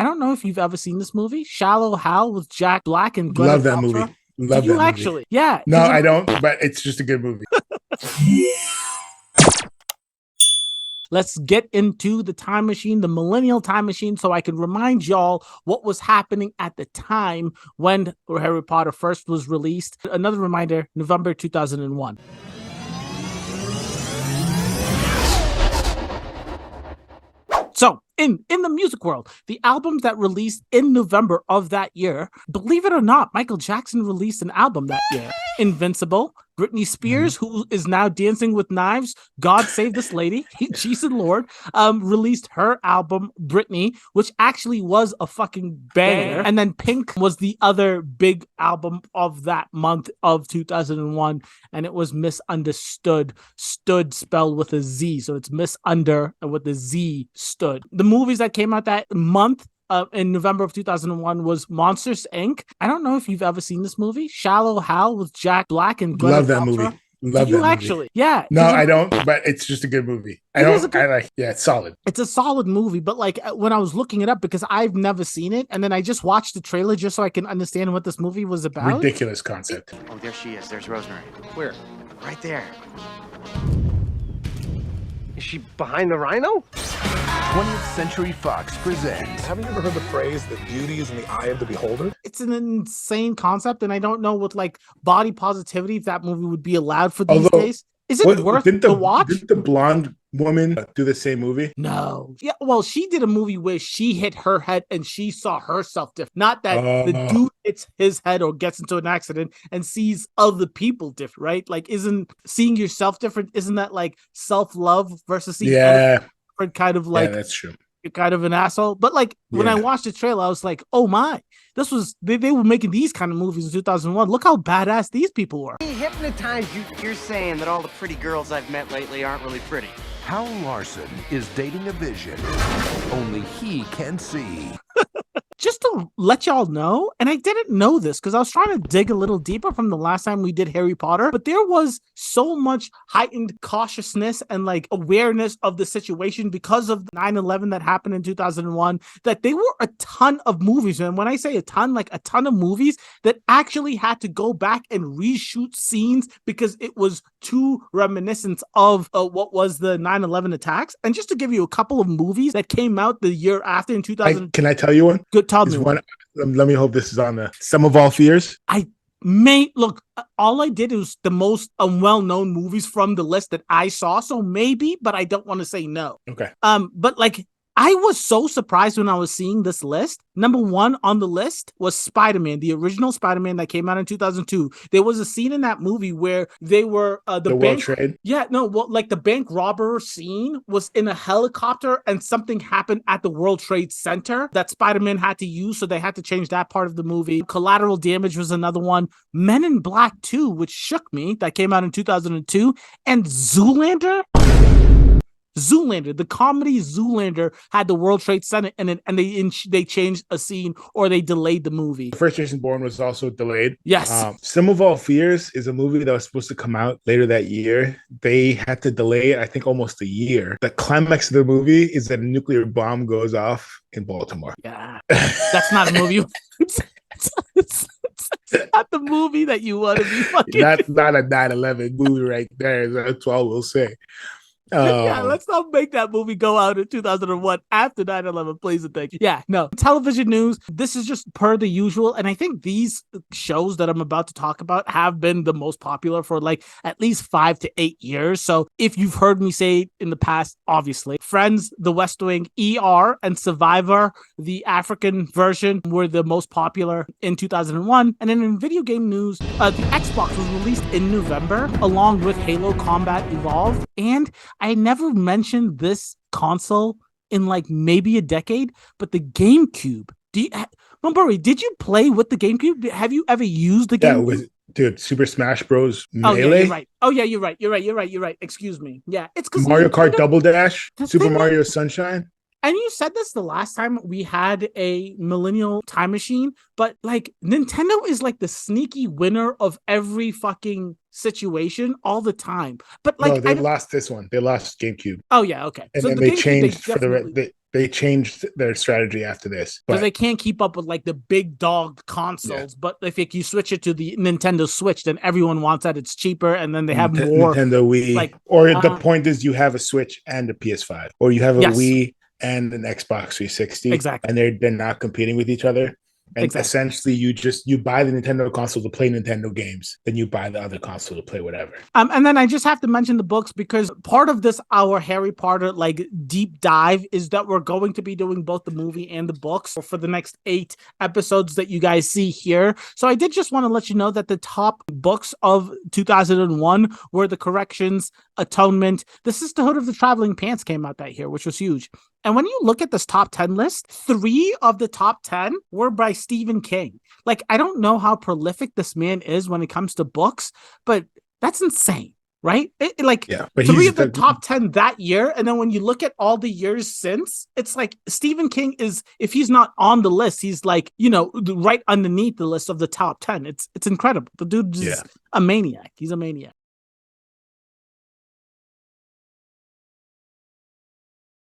don't know if you've ever seen this movie, Shallow Hal with Jack Black and Gwyneth Love that Paltrow. movie. Love Did you that actually? movie. Yeah. No, I don't, but it's just a good movie. Let's get into the time machine, the Millennial time machine, so I can remind y'all what was happening at the time when Harry Potter first was released. Another reminder, November 2001. So, in the music world, the albums that released in November of that year, believe it or not, Michael Jackson released an album that year. Invincible, Britney Spears, who is now dancing with knives, God Save This Lady, Jesus Lord, released her album, Britney, which actually was a fucking banger. And then Pink was the other big album of that month of 2001, and it was Misunderstood, stood spelled with a Z, so it's misunder and with the Z stood. The movies that came out that month in November of 2001 was Monsters, Inc. I don't know if you've ever seen this movie, Shallow Hal with Jack Black and Gwyneth Love that Paltrow. movie. Love Did you that actually? movie. Yeah. No, I don't, but it's just a good movie. It's solid. It's a solid movie, but like when I was looking it up, because I've never seen it, and then I just watched the trailer just so I can understand what this movie was about. Ridiculous concept. Oh, there she is. There's Rosemary. Where? Right there. Is she behind the rhino? 20th Century Fox presents. Haven't you ever heard the phrase that beauty is in the eye of the beholder? It's an insane concept, and I don't know with like body positivity if that movie would be allowed for these days. Is it worth the watch? Didn't the blonde woman do the same movie? No. Yeah, well, she did a movie where she hit her head and she saw herself different. Not that the dude hits his head or gets into an accident and sees other people different, right? Like, isn't seeing yourself different, isn't that like self-love versus seeing other different kind of like... Yeah, that's true. You're kind of an asshole. But like when I watched the trailer, I was like, oh my, this was they were making these kind of movies in 2001. Look how badass these people were. He hypnotized you. You're saying that all the pretty girls I've met lately aren't really pretty. Hal Larson is dating a vision only he can see. Just to let y'all know, and I didn't know this because I was trying to dig a little deeper from the last time we did Harry Potter, but there was so much heightened cautiousness and like awareness of the situation because of 9/11 that happened in 2001 that there were a ton of movies. And when I say a ton, like a ton of movies that actually had to go back and reshoot scenes because it was too reminiscent of what was the 9/11 attacks. And just to give you a couple of movies that came out the year after in 2000. Can I tell you one? Good. Tell me one. Let me hope this is on the Sum of All Fears. Look, all I did was the most well-known movies from the list that I saw. So maybe, but I don't want to say no. Okay. But like I was so surprised when I was seeing this list. Number one on the list was Spider-Man, the original Spider-Man that came out in 2002. There was a scene in that movie where they were the bank. World Trade. Yeah, no, well, like the bank robber scene was in a helicopter, and something happened at the World Trade Center that Spider-Man had to use, so they had to change that part of the movie. Collateral Damage was another one. Men in Black 2, which shook me, that came out in 2002, and Zoolander, the comedy Zoolander had the World Trade Center in it, and they changed a scene or they delayed the movie. The first Jason Bourne was also delayed. Yes. Sum of All Fears is a movie that was supposed to come out later that year. They had to delay it, I think, almost a year. The climax of the movie is that a nuclear bomb goes off in Baltimore. Yeah, that's not a movie. It's not the movie that you want to be fucking. That's not a 9/11 movie right there. That's all we'll say. Yeah, let's not make that movie go out in 2001 after 9/11 plays a thing. Yeah, no. Television news, this is just per the usual. And I think these shows that I'm about to talk about have been the most popular for like at least 5 to 8 years. So if you've heard me say in the past, obviously, Friends, The West Wing, ER, and Survivor, the African version, were the most popular in 2001. And then in video game news, the Xbox was released in November along with Halo Combat Evolved. And I never mentioned this console in like maybe a decade, but the GameCube. Mumbury, did you play with the GameCube? Have you ever used the GameCube? Dude, Super Smash Bros. Melee. Oh, yeah, you're right. Oh, yeah, you're right. Excuse me. Yeah, it's because Mario Kart Double Dash, Super Mario Sunshine. And you said this the last time we had a Millennial time machine, but like Nintendo is like the sneaky winner of every fucking situation all the time. But like, no, they lost this one. They lost GameCube. Oh yeah, okay. And so then they changed for They changed their strategy after this. Because But they can't keep up with like the big dog consoles. But if you switch it to the Nintendo Switch, then everyone wants that. It's cheaper, and then they have more. Nintendo Wii, like, or the point is you have a Switch and a PS5, or you have a Yes. Wii and an Xbox 360, Exactly. and they're not competing with each other. And Exactly. essentially, you buy the Nintendo console to play Nintendo games, then you buy the other console to play whatever. And then I just have to mention the books because part of this our Harry Potter like deep dive is that we're going to be doing both the movie and the books for the next 8 episodes that you guys see here. So I did just want to let you know that the top books of 2001 were The Corrections, Atonement, The Sisterhood of the Traveling Pants came out that year, which was huge. And when you look at this top 10 list, 3 of the top 10 were by Stephen King. Like, I don't know how prolific this man is when it comes to books, but that's insane, right? But 3 of the top 10 that year. And then when you look at all the years since, it's like Stephen King is, if he's not on the list, he's like, right underneath the list of the top 10. It's incredible. The dude is a maniac. He's a maniac.